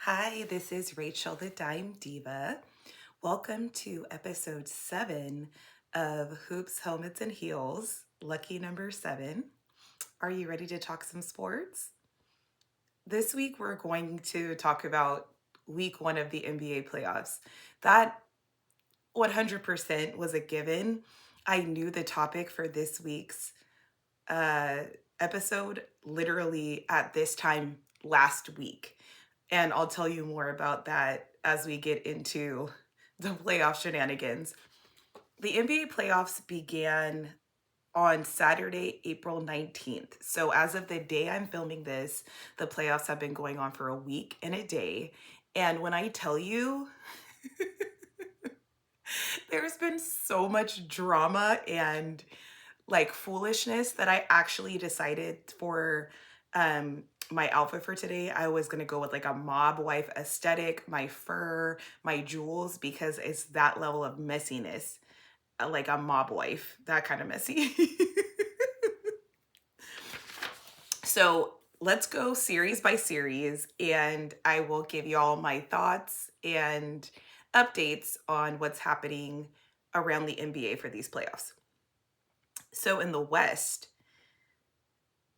Hi, this is Rachel the Dime Diva. Welcome to episode 7 of Hoops, Helmets, and Heels, lucky number 7. Are you ready to talk some sports? This week, we're going to talk about week 1 of the NBA playoffs. That 100% was a given. I knew the topic for this week's uh, episode literally at this time last week. And I'll tell you more about that as we get into the playoff shenanigans. The NBA playoffs began on Saturday, April 19th. So, as of the day I'm filming this, the playoffs have been going on for a week and a day. And when I tell you, there's been so much drama and like foolishness that I actually decided for my outfit for today, I was gonna go with like a mob wife aesthetic, my fur, my jewels, because it's that level of messiness, like a mob wife, that kind of messy. So let's go series by series, and I will give y'all my thoughts and updates on what's happening around the NBA for these playoffs. So in the West,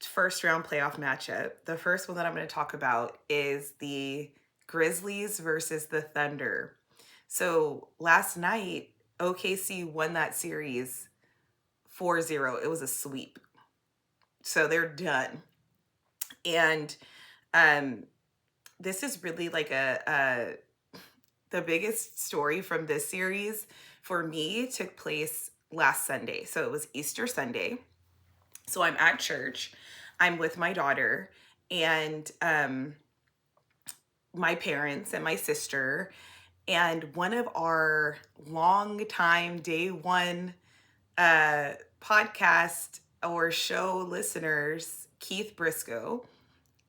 first round playoff matchup. The first one that I'm going to talk about is the Grizzlies versus the Thunder. So last night, OKC won that series 4-0. It was a sweep. So they're done. And um, this is really like the biggest story from this series for me took place last Sunday. So it was Easter Sunday. So I'm at church. I'm with my daughter and my parents and my sister. And one of our long time day one podcast or show listeners, Keith Briscoe,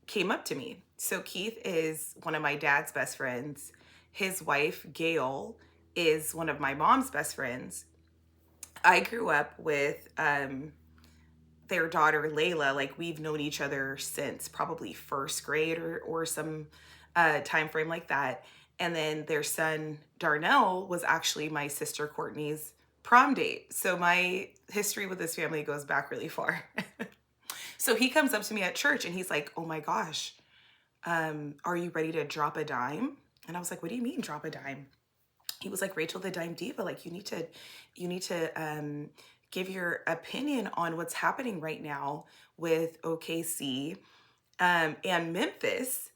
came up to me. So Keith is one of my dad's best friends. His wife, Gail, is one of my mom's best friends. I grew up with their daughter Layla. Like we've known each other since probably first grade or some time frame like that. And then their son Darnell was actually my sister Courtney's prom date. So my history with this family goes back really far. So he comes up to me at church and he's like, "Oh my gosh, are you ready to drop a dime?" And I was like, "What do you mean drop a dime?" He was like, "Rachel the Dime Diva, like you need to give your opinion on what's happening right now with OKC and Memphis."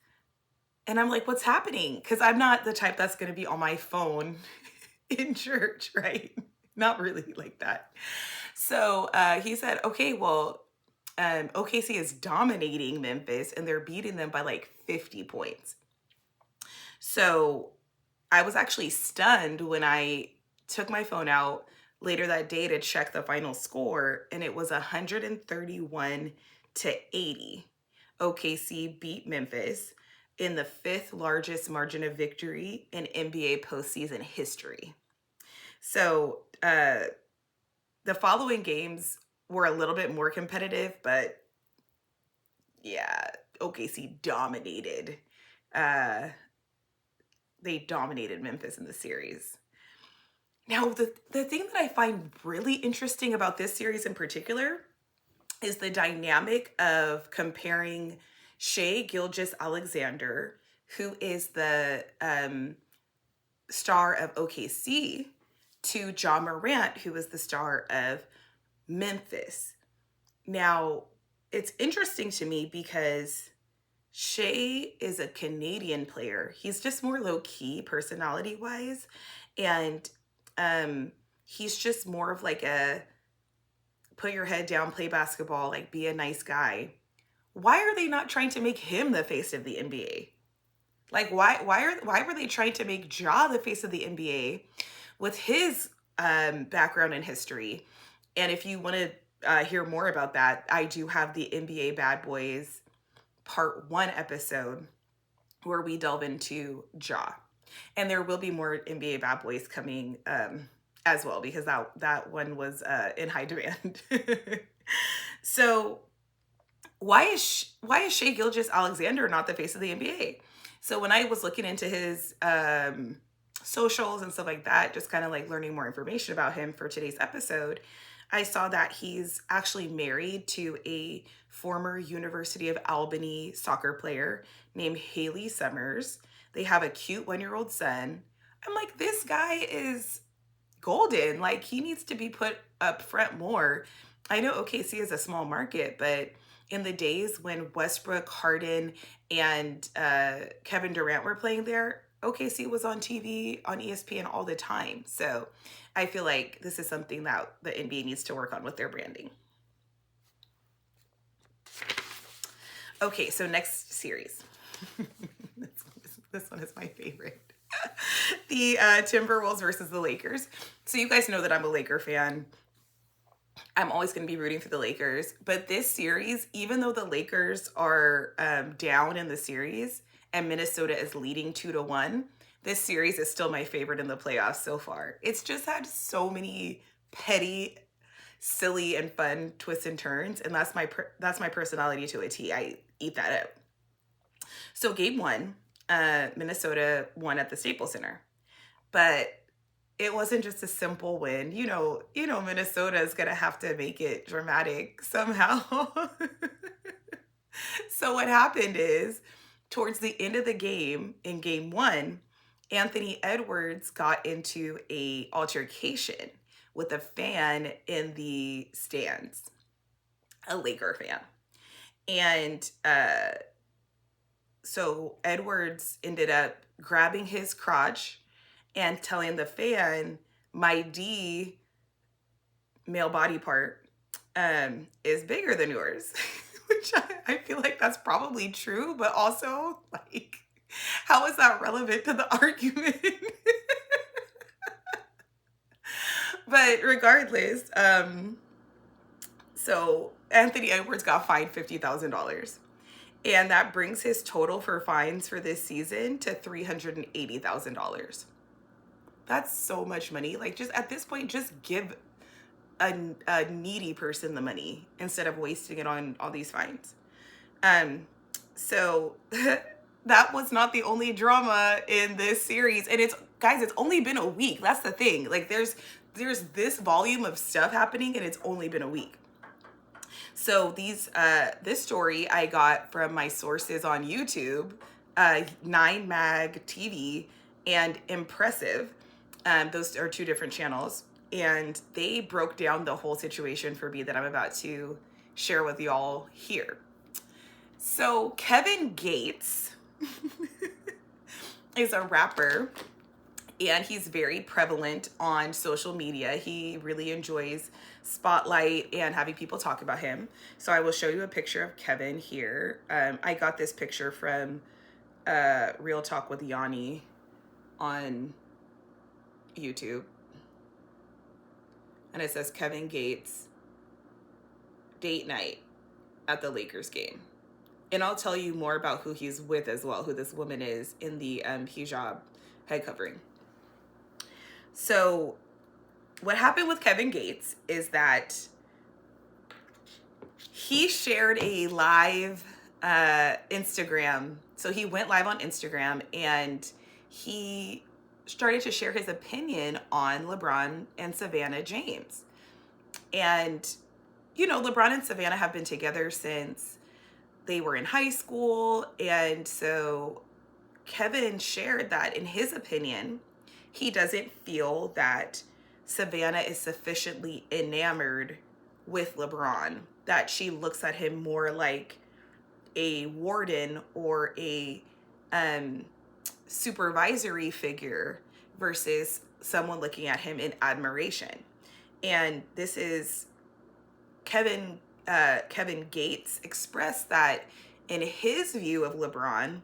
And I'm like, "What's happening?" Because I'm not the type that's going to be on my phone in church, right? Not really like that. So he said, "Okay, well, OKC is dominating Memphis and they're beating them by like 50 points." So I was actually stunned when I took my phone out later that day to check the final score, and it was 131 to 80. OKC beat Memphis in the fifth largest margin of victory in NBA postseason history. So the following games were a little bit more competitive, but yeah, OKC dominated. Uh, they dominated Memphis in the series. Now, the thing that I find really interesting about this series in particular is the dynamic of comparing Shea Gilgis Alexander, who is the star of OKC, to Ja Morant, who is the star of Memphis. Now, it's interesting to me because Shea is a Canadian player. He's just more low key personality wise. And um, he's just more of like a put your head down, play basketball, like be a nice guy. Why are they not trying to make him the face of the NBA? Like why were they trying to make Ja the face of the NBA with his background and history? And if you want to hear more about that, I do have the NBA Bad Boys Part 1 episode where we delve into Ja. And there will be more NBA Bad Boys coming as well because that one was in high demand. So why is Shea Gilgeous-Alexander not the face of the NBA? So when I was looking into his socials and stuff like that, just kind of like learning more information about him for today's episode, I saw that he's actually married to a former University of Albany soccer player named Haley Summers. They have a cute 1-year-old son. I'm like, this guy is golden. Like, he needs to be put up front more. I know OKC is a small market, but in the days when Westbrook, Harden, and Kevin Durant were playing there, OKC was on TV, on ESPN all the time. So I feel like this is something that the NBA needs to work on with their branding. Okay, so next series. This one is my favorite. The Timberwolves versus the Lakers. So you guys know that I'm a Laker fan. I'm always going to be rooting for the Lakers. But this series, even though the Lakers are down in the series and Minnesota is leading 2-1, this series is still my favorite in the playoffs so far. It's just had so many petty, silly, and fun twists and turns, and that's my personality to a T. I eat that up. So game one, Minnesota won at the Staples Center, but it wasn't just a simple win. You know, Minnesota is gonna have to make it dramatic somehow. So what happened is, towards the end of the game, in game one, Anthony Edwards got into a altercation with a fan in the stands, a Laker fan. And so Edwards ended up grabbing his crotch and telling the fan, my D male body part is bigger than yours. Which I feel like that's probably true, but also, like, how is that relevant to the argument? But regardless, so Anthony Edwards got fined $50,000. And that brings his total for fines for this season to $380,000. That's so much money. Like, just at this point, just give a needy person the money instead of wasting it on all these fines. So that was not the only drama in this series. And it's only been a week. That's the thing. Like, there's this volume of stuff happening and it's only been a week. So this story I got from my sources on YouTube, 9mag TV and Impressive. Those are two different channels. And they broke down the whole situation for me that I'm about to share with y'all here. So Kevin Gates is a rapper, and he's very prevalent on social media. He really enjoys spotlight and having people talk about him. So I will show you a picture of Kevin here. I got this picture from Real Talk with Yanni on YouTube. And it says Kevin Gates date night at the Lakers game. And I'll tell you more about who he's with as well, who this woman is in the hijab head covering. So what happened with Kevin Gates is that he shared a live Instagram. So he went live on Instagram and he started to share his opinion on LeBron and Savannah James. And, you know, LeBron and Savannah have been together since they were in high school. And so Kevin shared that, in his opinion, he doesn't feel that Savannah is sufficiently enamored with LeBron, that she looks at him more like a warden or a supervisory figure versus someone looking at him in admiration. And this is Kevin Gates expressed that in his view of LeBron,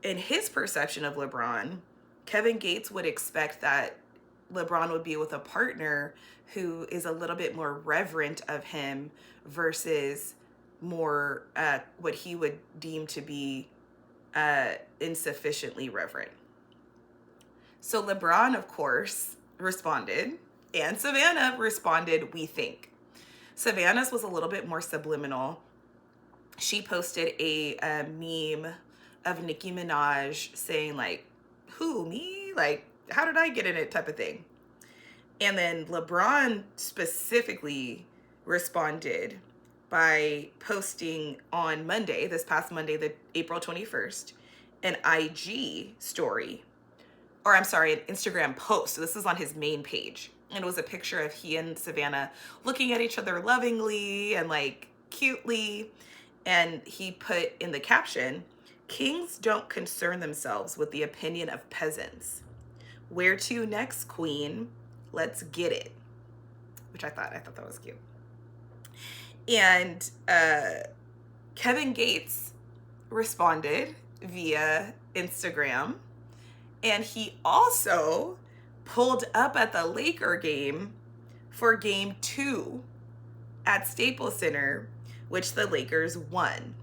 in his perception of LeBron, Kevin Gates would expect that LeBron would be with a partner who is a little bit more reverent of him versus more what he would deem to be insufficiently reverent. So LeBron, of course, responded, and Savannah responded, we think. Savannah's was a little bit more subliminal. she posted a meme of Nicki Minaj saying like, who, me? Like, how did I get in it type of thing. And then LeBron specifically responded by posting on Monday, this past Monday, the April 21st, an IG story, or I'm sorry, an Instagram post. So this is on his main page. And it was a picture of he and Savannah looking at each other lovingly and like cutely. And he put in the caption, "Kings don't concern themselves with the opinion of peasants. Where to next, queen? Let's get it." Which I thought that was cute. And Kevin Gates responded via Instagram, and he also pulled up at the Laker game for game 2 at Staples Center, which the Lakers won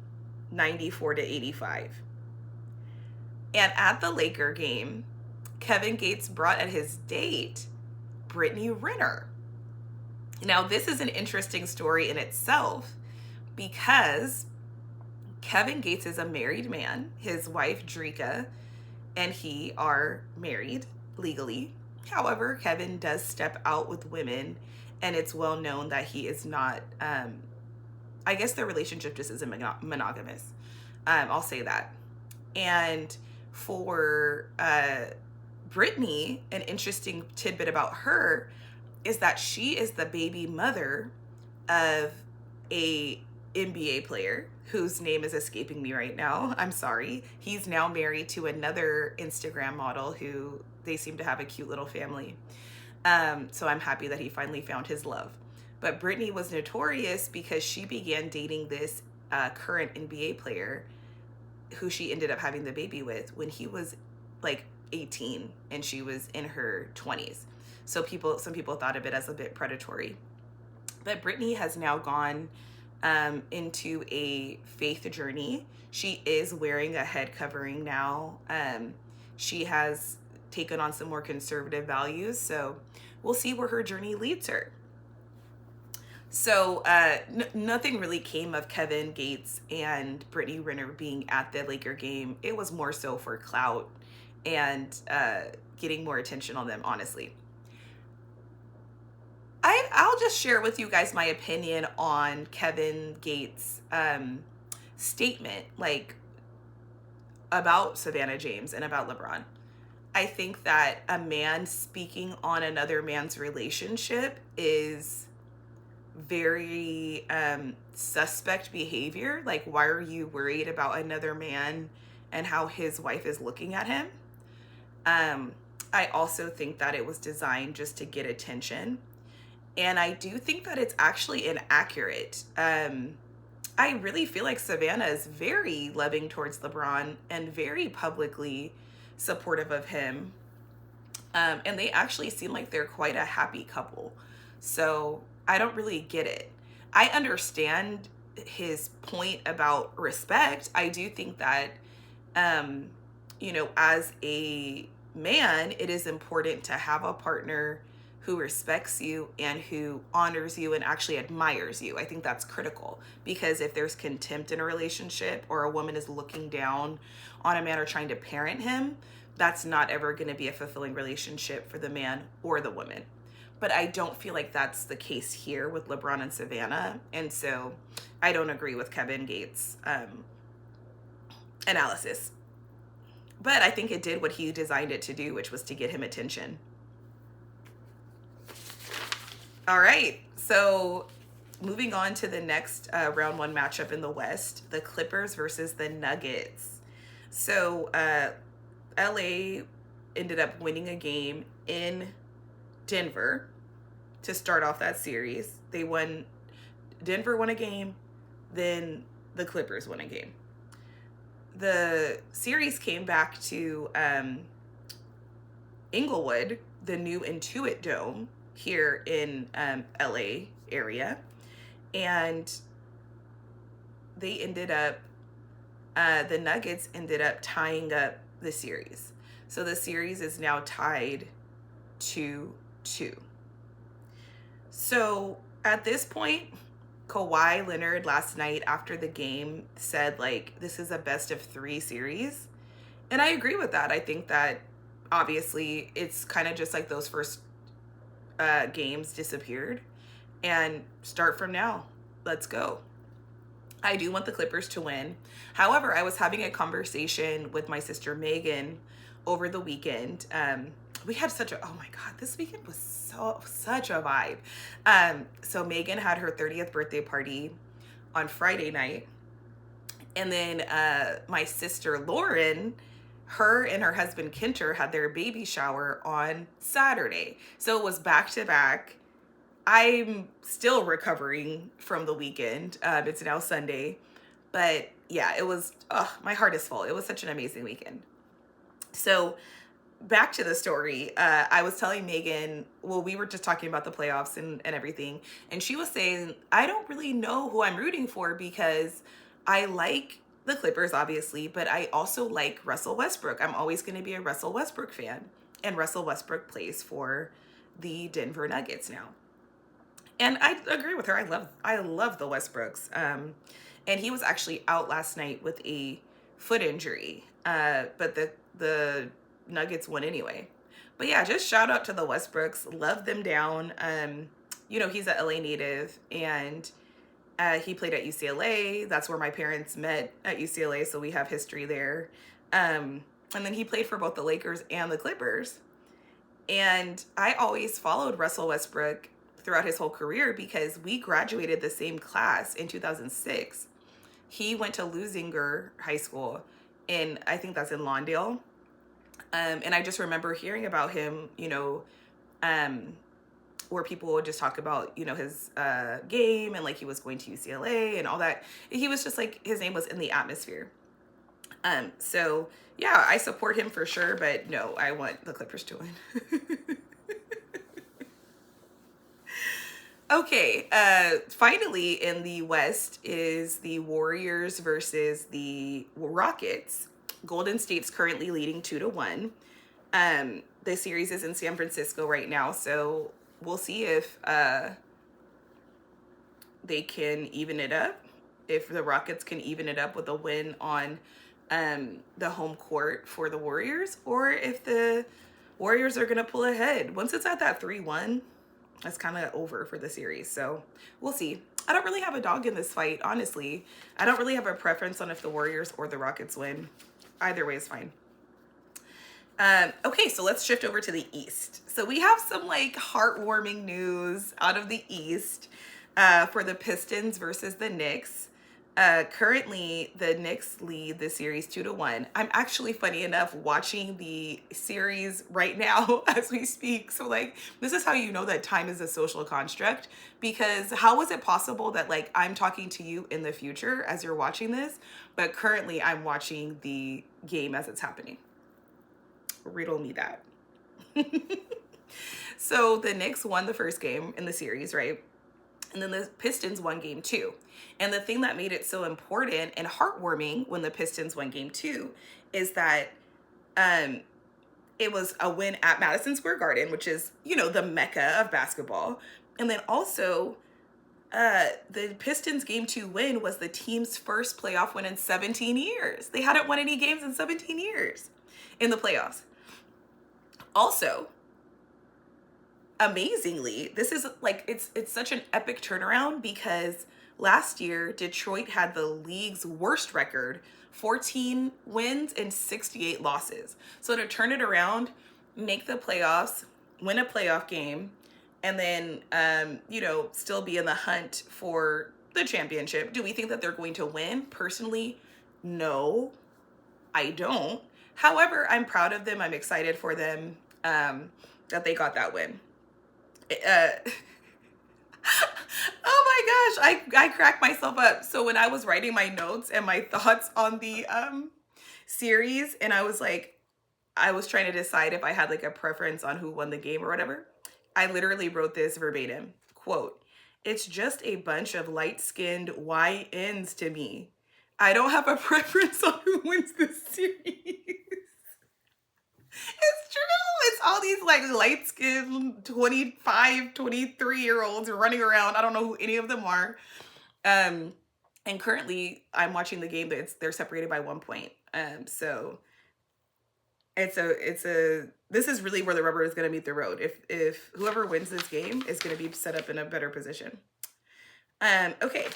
94-85. And at the Laker game, Kevin Gates brought at his date Brittany Renner. Now, this is an interesting story in itself because Kevin Gates is a married man. His wife, Drika, and he are married legally. However, Kevin does step out with women, and it's well known that he is not, I guess their relationship just isn't monogamous. I'll say that. And for Brittany, an interesting tidbit about her is that she is the baby mother of a NBA player whose name is escaping me right now. I'm sorry. He's now married to another Instagram model who they seem to have a cute little family. So I'm happy that he finally found his love. But Brittany was notorious because she began dating this current NBA player who she ended up having the baby with when he was like 18 and she was in her 20s. So some people thought of it as a bit predatory. But Brittany has now gone into a faith journey. She is wearing a head covering now. She has taken on some more conservative values. So we'll see where her journey leads her. So nothing really came of Kevin Gates and Brittany Renner being at the Laker game. It was more so for clout and getting more attention on them, honestly. I'll just share with you guys my opinion on Kevin Gates' statement, like about Savannah James and about LeBron. I think that a man speaking on another man's relationship is very suspect behavior. Like, why are you worried about another man and how his wife is looking at him? I also think that it was designed just to get attention. And I do think that it's actually inaccurate. I really feel like Savannah is very loving towards LeBron and very publicly supportive of him. And they actually seem like they're quite a happy couple. So I don't really get it. I understand his point about respect. I do think that, as a man, it is important to have a partner who respects you and who honors you and actually admires you. I think that's critical, because if there's contempt in a relationship or a woman is looking down on a man or trying to parent him, that's not ever going to be a fulfilling relationship for the man or the woman. But I don't feel like that's the case here with LeBron and Savannah. And so I don't agree with Kevin Gates' analysis. But I think it did what he designed it to do, which was to get him attention. All right, so moving on to the next round 1 matchup in the West, the Clippers versus the Nuggets. So LA ended up winning a game in Denver to start off that series. Denver won a game, then the Clippers won a game. The series came back to Inglewood, the new Intuit Dome here in LA area, and they ended up the Nuggets ended up tying up the series. So the series is now tied 2-2. So at this point, Kawhi Leonard last night after the game said, like, this is a best of 3 series. And I agree with that. I think that obviously it's kind of just like those first games disappeared, and start from now. Let's go. I do want the Clippers to win. However, I was having a conversation with my sister Megan over the weekend. We had oh my God, this weekend was such a vibe. So Megan had her 30th birthday party on Friday night. And then my sister Lauren, her and her husband Kinter had their baby shower on Saturday. So it was back to back. I'm still recovering from the weekend. It's now Sunday. But yeah, it was, my heart is full. It was such an amazing weekend. So back to the story, I was telling Megan, well, we were just talking about the playoffs and everything. And she was saying, I don't really know who I'm rooting for because I like the Clippers, obviously, but I also like Russell Westbrook. I'm always going to be a Russell Westbrook fan. And Russell Westbrook plays for the Denver Nuggets now. And I agree with her. I love the Westbrooks. And he was actually out last night with a foot injury. But the Nuggets won anyway. But yeah, just shout out to the Westbrooks. Love them down. He's a LA native, and he played at UCLA. That's where my parents met, at UCLA, so we have history there. And then he played for both the Lakers and the Clippers. And I always followed Russell Westbrook throughout his whole career because we graduated the same class in 2006. He went to Lusinger High School, and I think that's in Lawndale. And I just remember hearing about him, where people would just talk about, his game, and like he was going to UCLA and all that. He was just like, his name was in the atmosphere. So yeah, I support him for sure, but no, I want the Clippers to win. Okay, finally in the West is the Warriors versus the Rockets. Golden State's currently leading 2-1. The series is in San Francisco right now, so we'll see if they can even it up. If the Rockets can even it up with a win on the home court for the Warriors, or if the Warriors are going to pull ahead. Once it's at that 3-1, that's kind of over for the series. So we'll see. I don't really have a dog in this fight, honestly. I don't really have a preference on if the Warriors or the Rockets win. Either way is fine. Okay, so let's shift over to the East. So we have some like heartwarming news out of the East for the Pistons versus the Knicks. Currently, the Knicks lead the series 2-1. I'm actually, funny enough, watching the series right now as we speak. So like, this is how you know that time is a social construct, because how is it possible that like I'm talking to you in the future as you're watching this, but currently I'm watching the game as it's happening? Riddle me that. So the Knicks won the first game in the series, right? And then the Pistons won game 2. And the thing that made it so important and heartwarming when the Pistons won game 2 is that it was a win at Madison Square Garden, which is, the mecca of basketball. And then also the Pistons game 2 win was the team's first playoff win in 17 years. They hadn't won any games in 17 years in the playoffs. Also, amazingly, this is like, it's such an epic turnaround because last year Detroit had the league's worst record, 14 wins and 68 losses. So to turn it around, make the playoffs, win a playoff game, and then still be in the hunt for the championship. Do we think that they're going to win? Personally, no, I don't. However, I'm proud of them. I'm excited for them that they got that win. Oh my gosh, I cracked myself up. So when I was writing my notes and my thoughts on the series, and I was trying to decide if I had like a preference on who won the game or whatever, I literally wrote this verbatim, quote, "It's just a bunch of light-skinned YNs to me. I don't have a preference on who wins this series." It's true. It's all these like light-skinned 25, 23-year-olds running around. I don't know who any of them are. Um, and currently, I'm watching the game. They're separated by 1 point. So it's a this is really where the rubber is going to meet the road. If whoever wins this game is going to be set up in a better position. Okay.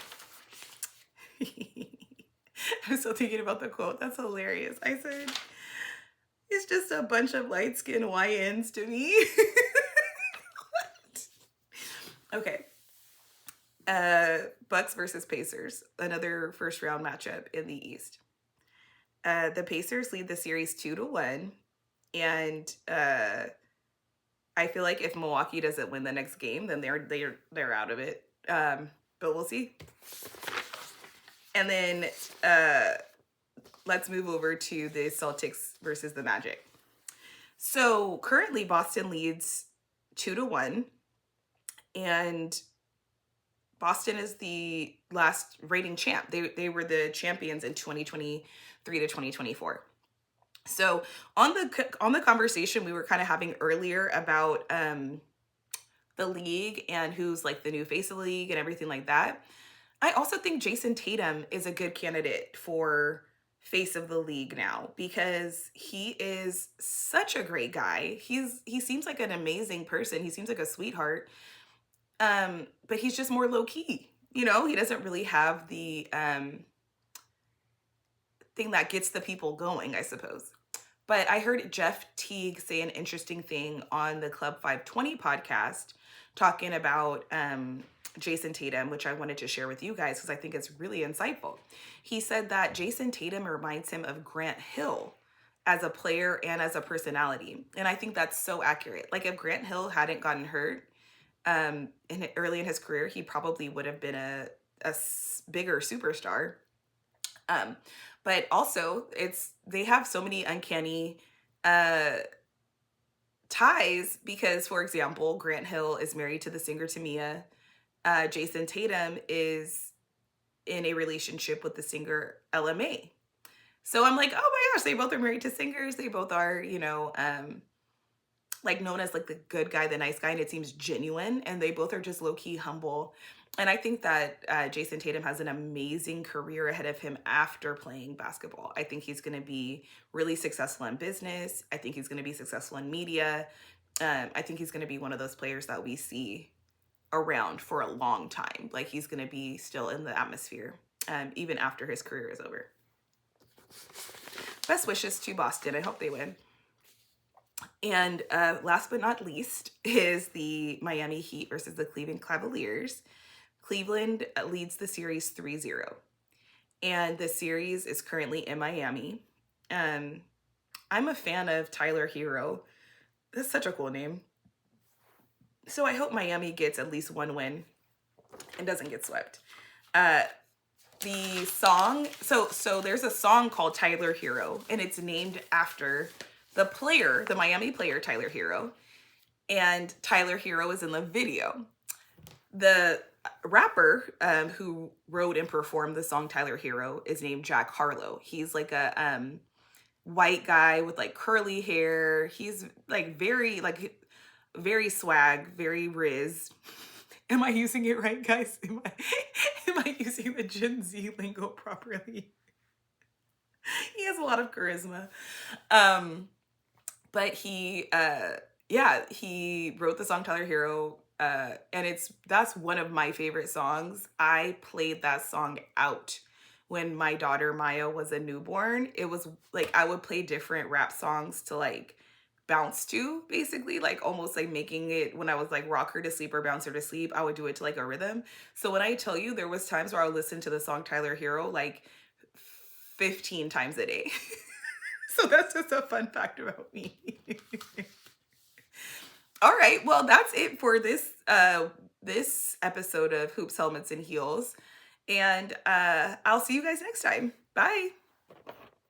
I'm still thinking about the quote. That's hilarious. I said, it's just a bunch of light-skinned YNs to me. Okay. Bucks versus Pacers, another first round matchup in the East. The Pacers lead the series 2-1, and I feel like if Milwaukee doesn't win the next game, then they're out of it. But we'll see. And then let's move over to the Celtics versus the Magic. So currently Boston leads 2-1, and Boston is the last reigning champ. They were the champions in 2023 to 2024. So on the conversation we were kind of having earlier about the league and who's like the new face of the league and everything like that, I also think Jason Tatum is a good candidate for face of the league now because he is such a great guy. He seems like an amazing person. He seems like a sweetheart. But he's just more low key. You know, he doesn't really have the thing that gets the people going, I suppose. But I heard Jeff Teague say an interesting thing on the Club 520 podcast talking about Jason Tatum, which I wanted to share with you guys because I think it's really insightful. He said that Jason Tatum reminds him of Grant Hill as a player and as a personality. And I think that's so accurate. Like if Grant Hill hadn't gotten hurt early in his career, he probably would have been a bigger superstar. But also they have so many uncanny ties because, for example, Grant Hill is married to the singer Tamia. Jason Tatum is in a relationship with the singer LMA. So I'm like, oh my gosh, they both are married to singers. They both are, like known as like the good guy, the nice guy, and it seems genuine. And they both are just low key humble. And I think that Jason Tatum has an amazing career ahead of him after playing basketball. I think he's going to be really successful in business. I think he's going to be successful in media. I think he's going to be one of those players that we see around for a long time. Like he's going to be still in the atmosphere, even after his career is over. Best wishes to Boston. I hope they win. And last but not least is the Miami Heat versus the Cleveland Cavaliers. Cleveland leads the series 3-0. And the series is currently in Miami. I'm a fan of Tyler Hero. That's such a cool name. So I hope Miami gets at least one win and doesn't get swept. The song, so there's a song called Tyler Hero, and it's named after the Miami player, Tyler Hero. And Tyler Hero is in the video. The rapper who wrote and performed the song Tyler Hero is named Jack Harlow. He's like a white guy with like curly hair. He's like very swag, very Riz. Am I using it right, guys? Am I using the Gen Z lingo properly? He has a lot of charisma. But he wrote the song Tyler Hero, and that's one of my favorite songs. I played that song out when my daughter Maya was a newborn. It was like I would play different rap songs to like bounce to, basically, like almost like making it when I was like rock her to sleep or bounce her to sleep. I would do it to like a rhythm. So when I tell you, there was times where I would listen to the song Tyler Hero like 15 times a day. So that's just a fun fact about me. All right, well, that's it for this episode of Hoops, Helmets, and Heels. And I'll see you guys next time. Bye.